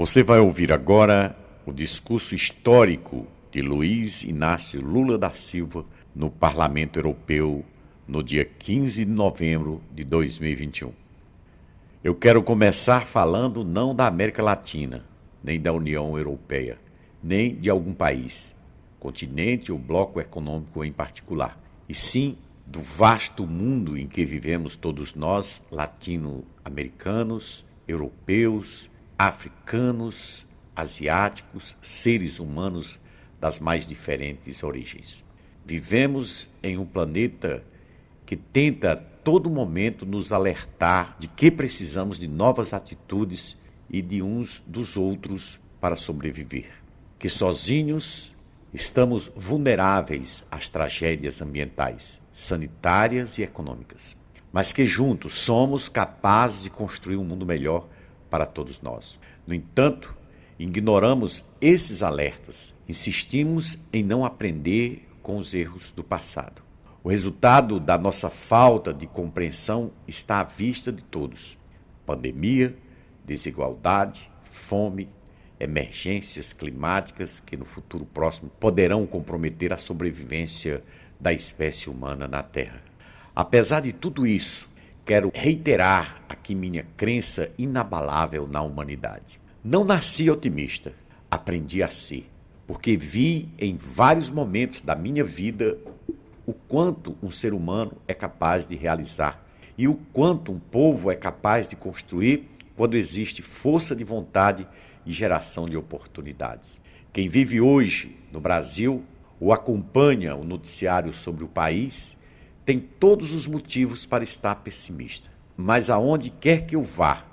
Você vai ouvir agora o discurso histórico de Luiz Inácio Lula da Silva no Parlamento Europeu no dia 15 de novembro de 2021. Eu quero começar falando não da América Latina, nem da União Europeia, nem de algum país, continente ou bloco econômico em particular, e sim do vasto mundo em que vivemos todos nós, latino-americanos, europeus, africanos, asiáticos, seres humanos das mais diferentes origens. Vivemos em um planeta que tenta a todo momento nos alertar de que precisamos de novas atitudes e de uns dos outros para sobreviver. Que sozinhos estamos vulneráveis às tragédias ambientais, sanitárias e econômicas, mas que juntos somos capazes de construir um mundo melhor para todos nós. No entanto, ignoramos esses alertas, insistimos em não aprender com os erros do passado. O resultado da nossa falta de compreensão está à vista de todos: pandemia, desigualdade, fome, emergências climáticas que no futuro próximo poderão comprometer a sobrevivência da espécie humana na Terra. Apesar de tudo isso, quero reiterar aqui minha crença inabalável na humanidade. Não nasci otimista, aprendi a ser, porque vi em vários momentos da minha vida o quanto um ser humano é capaz de realizar e o quanto um povo é capaz de construir quando existe força de vontade e geração de oportunidades. Quem vive hoje no Brasil ou acompanha o noticiário sobre o país tem todos os motivos para estar pessimista. Mas aonde quer que eu vá,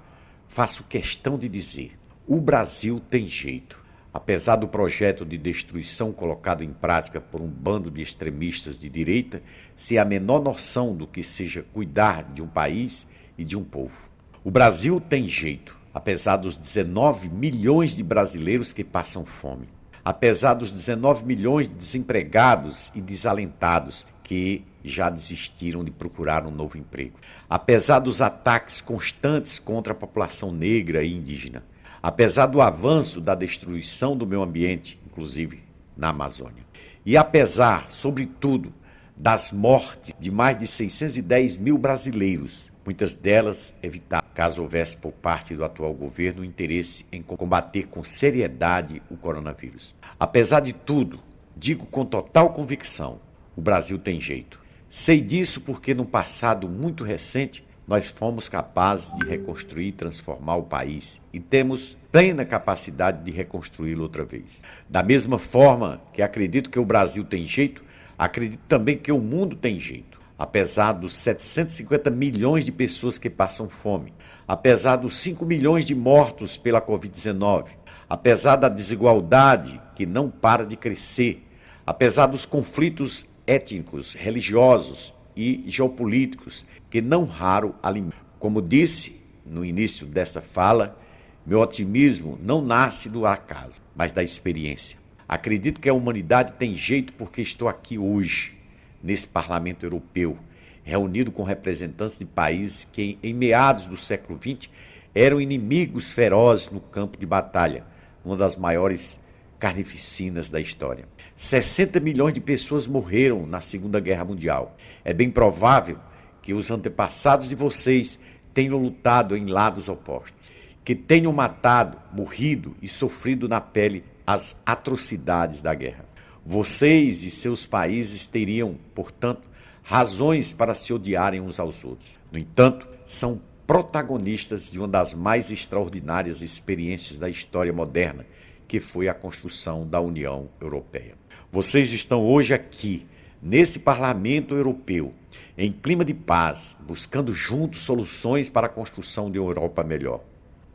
faço questão de dizer: o Brasil tem jeito. Apesar do projeto de destruição colocado em prática por um bando de extremistas de direita, sem a menor noção do que seja cuidar de um país e de um povo. O Brasil tem jeito, apesar dos 19 milhões de brasileiros que passam fome. Apesar dos 19 milhões de desempregados e desalentados que já desistiram de procurar um novo emprego. Apesar dos ataques constantes contra a população negra e indígena. Apesar do avanço da destruição do meio ambiente, inclusive na Amazônia. E apesar, sobretudo, das mortes de mais de 610 mil brasileiros, muitas delas evitadas, caso houvesse por parte do atual governo interesse em combater com seriedade o coronavírus. Apesar de tudo, digo com total convicção: o Brasil tem jeito. Sei disso porque, no passado muito recente, nós fomos capazes de reconstruir e transformar o país e temos plena capacidade de reconstruí-lo outra vez. Da mesma forma que acredito que o Brasil tem jeito, acredito também que o mundo tem jeito. Apesar dos 750 milhões de pessoas que passam fome, apesar dos 5 milhões de mortos pela Covid-19, apesar da desigualdade que não para de crescer, apesar dos conflitos étnicos, religiosos e geopolíticos que não raro alimentam. Como disse no início dessa fala, meu otimismo não nasce do acaso, mas da experiência. Acredito que a humanidade tem jeito porque estou aqui hoje, nesse Parlamento Europeu, reunido com representantes de países que, em meados do século XX, eram inimigos ferozes no campo de batalha, uma das maiores carnificinas da história. 60 milhões de pessoas morreram na Segunda Guerra Mundial. É bem provável que os antepassados de vocês tenham lutado em lados opostos, que tenham matado, morrido e sofrido na pele as atrocidades da guerra. Vocês e seus países teriam, portanto, razões para se odiarem uns aos outros. No entanto, são protagonistas de uma das mais extraordinárias experiências da história moderna, que foi a construção da União Europeia. Vocês estão hoje aqui, nesse Parlamento Europeu, em clima de paz, buscando juntos soluções para a construção de uma Europa melhor.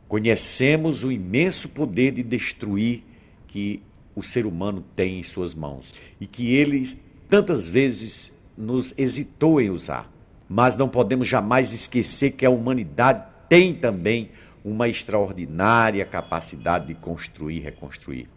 Conhecemos o imenso poder de destruir que o ser humano tem em suas mãos e que ele tantas vezes nos hesitou em usar. Mas não podemos jamais esquecer que a humanidade tem também uma extraordinária capacidade de construir e reconstruir.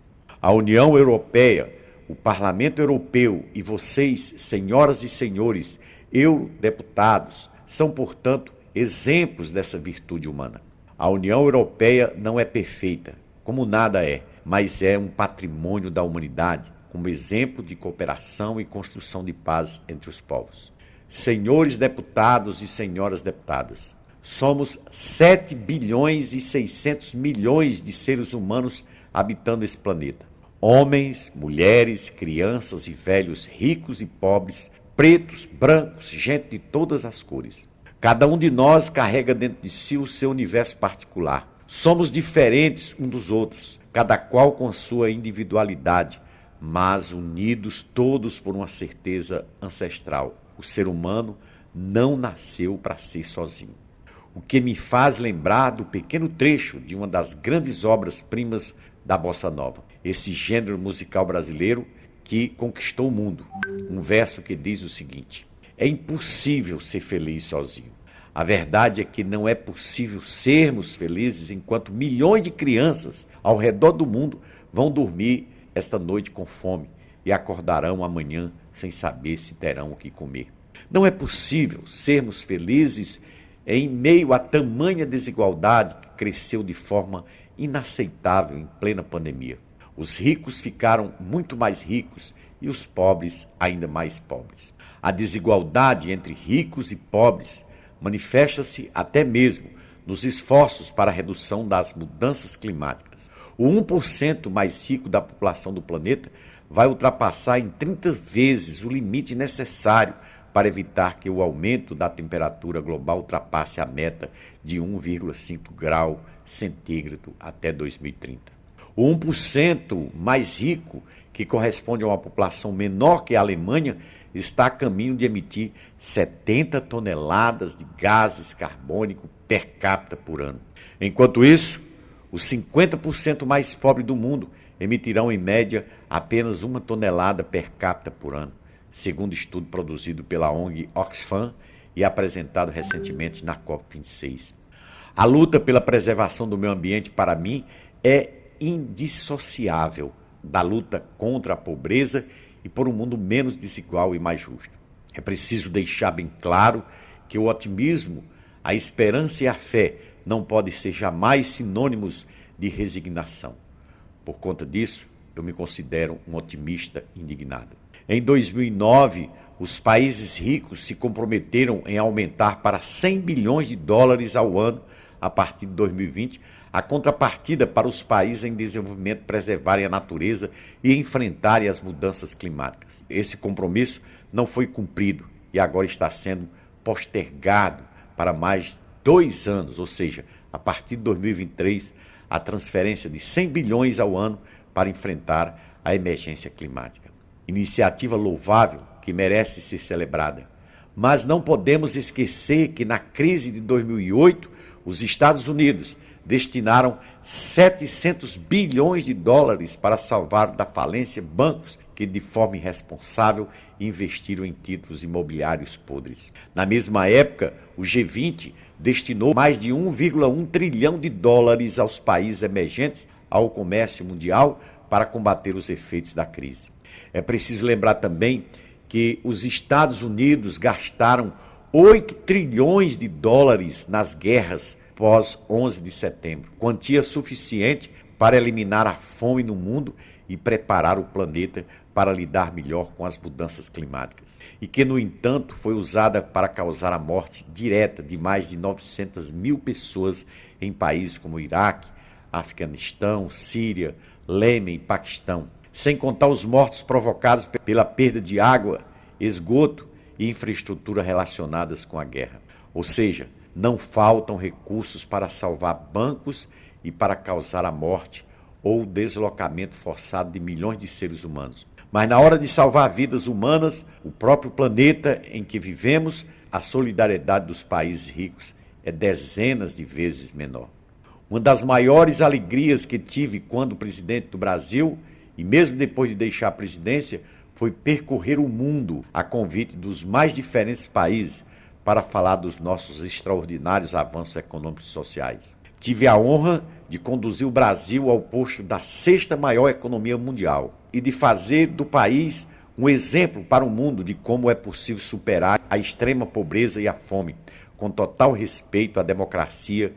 A União Europeia, o Parlamento Europeu e vocês, senhoras e senhores, eurodeputados, são, portanto, exemplos dessa virtude humana. A União Europeia não é perfeita, como nada é, mas é um patrimônio da humanidade, como exemplo de cooperação e construção de paz entre os povos. Senhores deputados e senhoras deputadas, somos 7 bilhões e 600 milhões de seres humanos habitando esse planeta. Homens, mulheres, crianças e velhos, ricos e pobres, pretos, brancos, gente de todas as cores. Cada um de nós carrega dentro de si o seu universo particular. Somos diferentes uns dos outros, cada qual com a sua individualidade, mas unidos todos por uma certeza ancestral. O ser humano não nasceu para ser sozinho. O que me faz lembrar do pequeno trecho de uma das grandes obras-primas da Bossa Nova, esse gênero musical brasileiro que conquistou o mundo. Um verso que diz o seguinte: é impossível ser feliz sozinho. A verdade é que não é possível sermos felizes enquanto milhões de crianças ao redor do mundo vão dormir esta noite com fome e acordarão amanhã sem saber se terão o que comer. Não é possível sermos felizes em meio a tamanha desigualdade que cresceu de forma inaceitável em plena pandemia. Os ricos ficaram muito mais ricos e os pobres ainda mais pobres. A desigualdade entre ricos e pobres manifesta-se até mesmo nos esforços para a redução das mudanças climáticas. O 1% mais rico da população do planeta vai ultrapassar em 30 vezes o limite necessário para evitar que o aumento da temperatura global ultrapasse a meta de 1,5 grau centígrado até 2030. O 1% mais rico, que corresponde a uma população menor que a Alemanha, está a caminho de emitir 70 toneladas de gases carbônicos per capita por ano. Enquanto isso, os 50% mais pobres do mundo emitirão, em média, apenas 1 tonelada per capita por ano, segundo estudo produzido pela ONG Oxfam e apresentado recentemente na COP26. A luta pela preservação do meio ambiente, para mim, é indissociável da luta contra a pobreza e por um mundo menos desigual e mais justo. É preciso deixar bem claro que o otimismo, a esperança e a fé não podem ser jamais sinônimos de resignação. Por conta disso, eu me considero um otimista indignado. Em 2009, os países ricos se comprometeram em aumentar para 100 bilhões de dólares ao ano a partir de 2020, a contrapartida para os países em desenvolvimento preservarem a natureza e enfrentarem as mudanças climáticas. Esse compromisso não foi cumprido e agora está sendo postergado para mais 2 anos, ou seja, a partir de 2023, a transferência de 100 bilhões ao ano para enfrentar a emergência climática. Iniciativa louvável que merece ser celebrada. Mas não podemos esquecer que na crise de 2008, os Estados Unidos destinaram 700 bilhões de dólares para salvar da falência bancos que, de forma irresponsável, investiram em títulos imobiliários podres. Na mesma época, o G20 destinou mais de 1,1 trilhão de dólares aos países emergentes, ao comércio mundial, para combater os efeitos da crise. É preciso lembrar também que os Estados Unidos gastaram 8 trilhões de dólares nas guerras pós 11 de setembro, quantia suficiente para eliminar a fome no mundo e preparar o planeta para lidar melhor com as mudanças climáticas, e que, no entanto, foi usada para causar a morte direta de mais de 900 mil pessoas em países como Iraque, Afeganistão, Síria, Iêmen e Paquistão, sem contar os mortos provocados pela perda de água, esgoto e infraestrutura relacionadas com a guerra. Ou seja, não faltam recursos para salvar bancos e para causar a morte ou o deslocamento forçado de milhões de seres humanos. Mas na hora de salvar vidas humanas, o próprio planeta em que vivemos, a solidariedade dos países ricos é dezenas de vezes menor. Uma das maiores alegrias que tive quando presidente do Brasil, e mesmo depois de deixar a presidência, foi percorrer o mundo a convite dos mais diferentes países para falar dos nossos extraordinários avanços econômicos e sociais. Tive a honra de conduzir o Brasil ao posto da 6ª maior economia mundial e de fazer do país um exemplo para o mundo de como é possível superar a extrema pobreza e a fome, com total respeito à democracia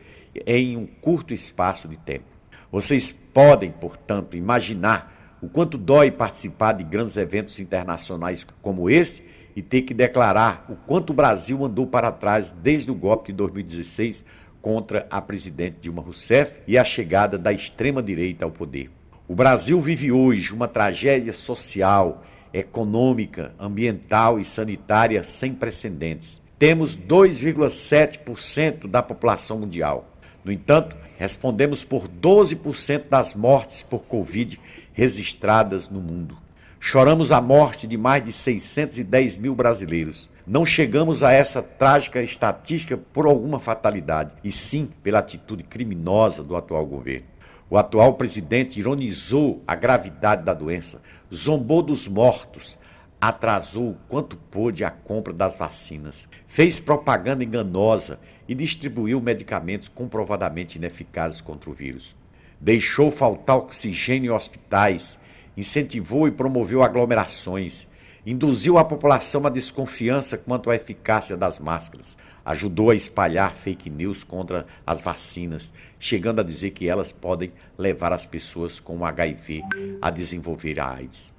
em um curto espaço de tempo. Vocês podem, portanto, imaginar o quanto dói participar de grandes eventos internacionais como este e ter que declarar o quanto o Brasil andou para trás desde o golpe de 2016 contra a presidente Dilma Rousseff e a chegada da extrema-direita ao poder. O Brasil vive hoje uma tragédia social, econômica, ambiental e sanitária sem precedentes. Temos 2,7% da população mundial. No entanto, respondemos por 12% das mortes por Covid registradas no mundo. Choramos a morte de mais de 610 mil brasileiros. Não chegamos a essa trágica estatística por alguma fatalidade, e sim pela atitude criminosa do atual governo. O atual presidente ironizou a gravidade da doença, zombou dos mortos, atrasou o quanto pôde a compra das vacinas, fez propaganda enganosa e distribuiu medicamentos comprovadamente ineficazes contra o vírus. Deixou faltar oxigênio em hospitais, incentivou e promoveu aglomerações, induziu a população à desconfiança quanto à eficácia das máscaras, ajudou a espalhar fake news contra as vacinas, chegando a dizer que elas podem levar as pessoas com o HIV a desenvolver a AIDS.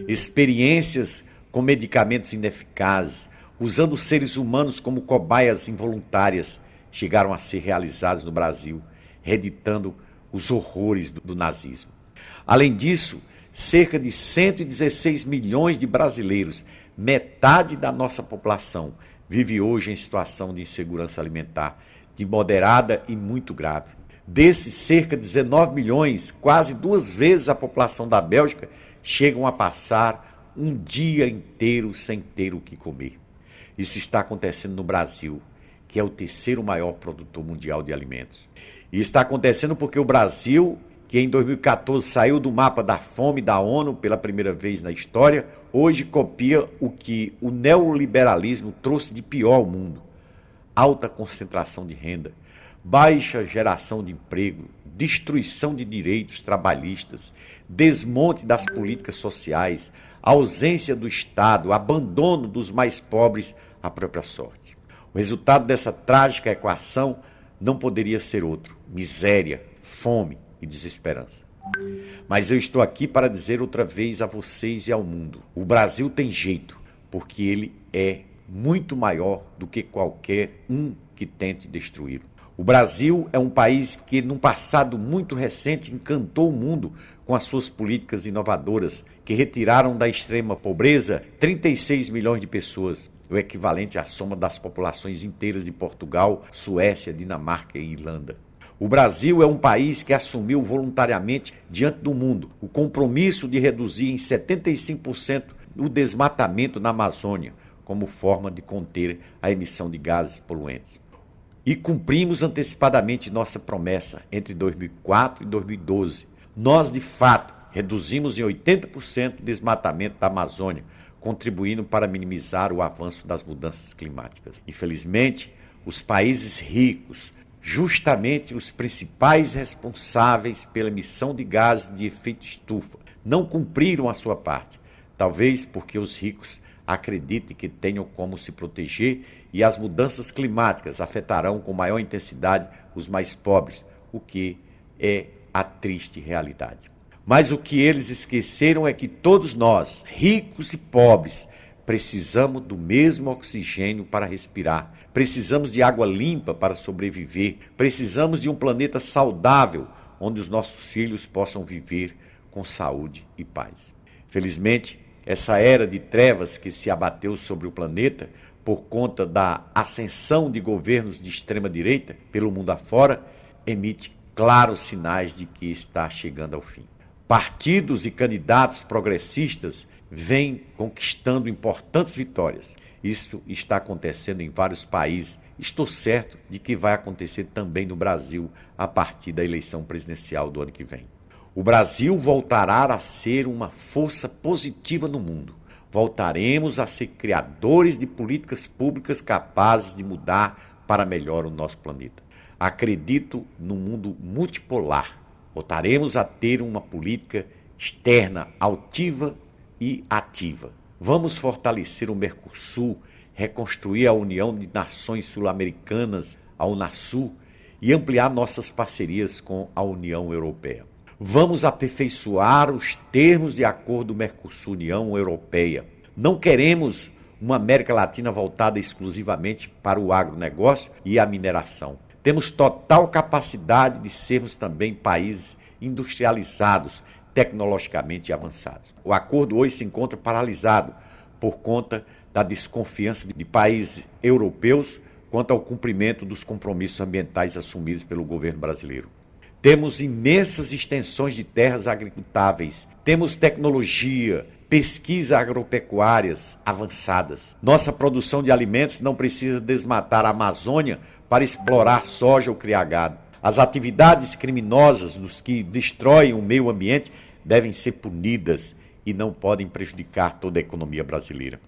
Experiências com medicamentos ineficazes, usando seres humanos como cobaias involuntárias, chegaram a ser realizados no Brasil, reeditando os horrores do nazismo. Além disso, cerca de 116 milhões de brasileiros, metade da nossa população, vive hoje em situação de insegurança alimentar, de moderada e muito grave. Desses cerca de 19 milhões, quase 2 vezes a população da Bélgica, chegam a passar um dia inteiro sem ter o que comer. Isso está acontecendo no Brasil, que é o terceiro maior produtor mundial de alimentos. E está acontecendo porque o Brasil, que em 2014 saiu do mapa da fome da ONU pela primeira vez na história, hoje copia o que o neoliberalismo trouxe de pior ao mundo: alta concentração de renda, baixa geração de emprego, destruição de direitos trabalhistas, desmonte das políticas sociais, ausência do Estado, abandono dos mais pobres à própria sorte. O resultado dessa trágica equação não poderia ser outro: miséria, fome e desesperança. Mas eu estou aqui para dizer outra vez a vocês e ao mundo: o Brasil tem jeito, porque ele é muito maior do que qualquer um que tente destruí-lo. O Brasil é um país que, num passado muito recente, encantou o mundo com as suas políticas inovadoras, que retiraram da extrema pobreza 36 milhões de pessoas, o equivalente à soma das populações inteiras de Portugal, Suécia, Dinamarca e Irlanda. O Brasil é um país que assumiu voluntariamente diante do mundo o compromisso de reduzir em 75% o desmatamento na Amazônia, como forma de conter a emissão de gases poluentes. E cumprimos antecipadamente nossa promessa entre 2004 e 2012. Nós, de fato, reduzimos em 80% o desmatamento da Amazônia, contribuindo para minimizar o avanço das mudanças climáticas. Infelizmente, os países ricos, justamente os principais responsáveis pela emissão de gases de efeito estufa, não cumpriram a sua parte, talvez porque os ricos acreditem que tenham como se proteger e as mudanças climáticas afetarão com maior intensidade os mais pobres, o que é a triste realidade. Mas o que eles esqueceram é que todos nós, ricos e pobres, precisamos do mesmo oxigênio para respirar, precisamos de água limpa para sobreviver, precisamos de um planeta saudável onde os nossos filhos possam viver com saúde e paz. Felizmente, essa era de trevas que se abateu sobre o planeta por conta da ascensão de governos de extrema-direita pelo mundo afora, emite claros sinais de que está chegando ao fim. Partidos e candidatos progressistas vêm conquistando importantes vitórias. Isso está acontecendo em vários países. Estou certo de que vai acontecer também no Brasil a partir da eleição presidencial do ano que vem. O Brasil voltará a ser uma força positiva no mundo. Voltaremos a ser criadores de políticas públicas capazes de mudar para melhor o nosso planeta. Acredito no mundo multipolar. Voltaremos a ter uma política externa altiva e ativa. Vamos fortalecer o Mercosul, reconstruir a União de Nações Sul-Americanas, a Unasul, e ampliar nossas parcerias com a União Europeia. Vamos aperfeiçoar os termos de acordo Mercosul-União Europeia. Não queremos uma América Latina voltada exclusivamente para o agronegócio e a mineração. Temos total capacidade de sermos também países industrializados, tecnologicamente avançados. O acordo hoje se encontra paralisado por conta da desconfiança de países europeus quanto ao cumprimento dos compromissos ambientais assumidos pelo governo brasileiro. Temos imensas extensões de terras agricultáveis, temos tecnologia, pesquisa agropecuárias avançadas. Nossa produção de alimentos não precisa desmatar a Amazônia para explorar soja ou criar gado. As atividades criminosas dos que destroem o meio ambiente devem ser punidas e não podem prejudicar toda a economia brasileira.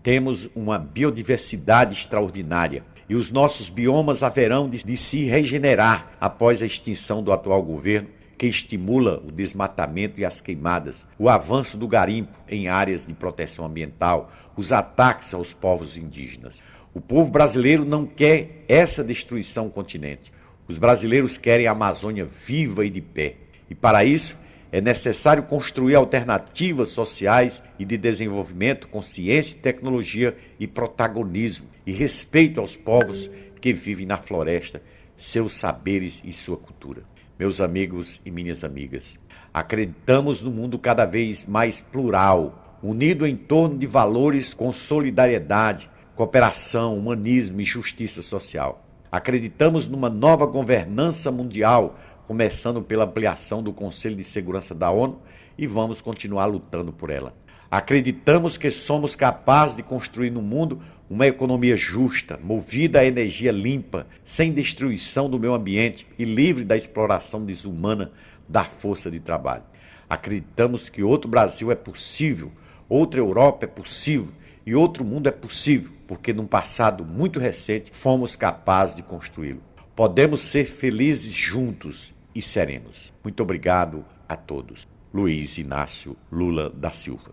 Temos uma biodiversidade extraordinária e os nossos biomas haverão de se regenerar após a extinção do atual governo, que estimula o desmatamento e as queimadas, o avanço do garimpo em áreas de proteção ambiental, os ataques aos povos indígenas. O povo brasileiro não quer essa destruição do continente. Os brasileiros querem a Amazônia viva e de pé. E para isso é necessário construir alternativas sociais e de desenvolvimento com ciência e tecnologia e protagonismo e respeito aos povos que vivem na floresta, seus saberes e sua cultura. Meus amigos e minhas amigas, acreditamos num mundo cada vez mais plural, unido em torno de valores com solidariedade, cooperação, humanismo e justiça social. Acreditamos numa nova governança mundial, começando pela ampliação do Conselho de Segurança da ONU, e vamos continuar lutando por ela. Acreditamos que somos capazes de construir no mundo uma economia justa, movida a energia limpa, sem destruição do meio ambiente e livre da exploração desumana da força de trabalho. Acreditamos que outro Brasil é possível, outra Europa é possível e outro mundo é possível, porque num passado muito recente fomos capazes de construí-lo. Podemos ser felizes juntos e seremos. Muito obrigado a todos. Luiz Inácio Lula da Silva.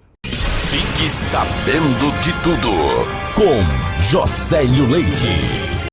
Fique sabendo de tudo com Josélio Leite.